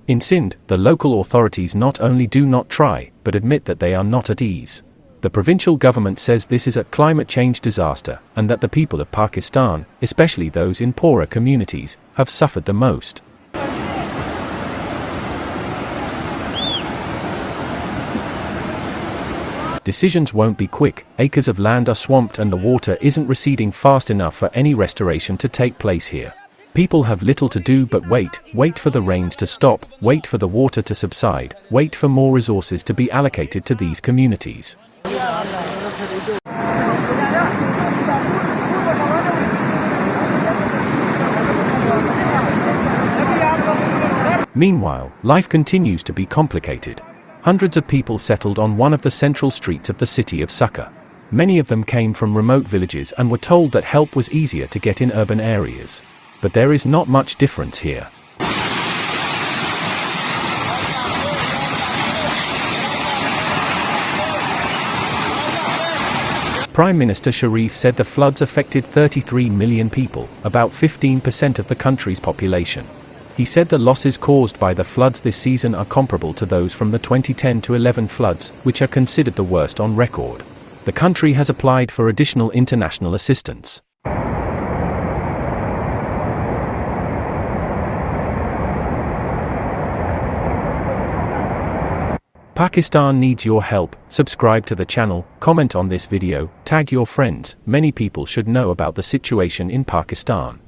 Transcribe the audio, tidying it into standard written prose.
In Sindh, the local authorities not only do not try, but admit that they are not at ease. The provincial government says this is a climate change disaster, and that the people of Pakistan, especially those in poorer communities, have suffered the most. Decisions won't be quick. Acres of land are swamped and the water isn't receding fast enough for any restoration to take place here. People have little to do but wait for the rains to stop, wait for the water to subside, wait for more resources to be allocated to these communities. Meanwhile, life continues to be complicated. Hundreds of people settled on one of the central streets of the city of Sukkur. Many of them came from remote villages and were told that help was easier to get in urban areas. But there is not much difference here. Prime Minister Sharif said the floods affected 33 million people, about 15% of the country's population. He said the losses caused by the floods this season are comparable to those from the 2010-11 floods, which are considered the worst on record. The country has applied for additional international assistance. Pakistan needs your help. Subscribe to the channel, comment on this video, tag your friends. Many people should know about the situation in Pakistan.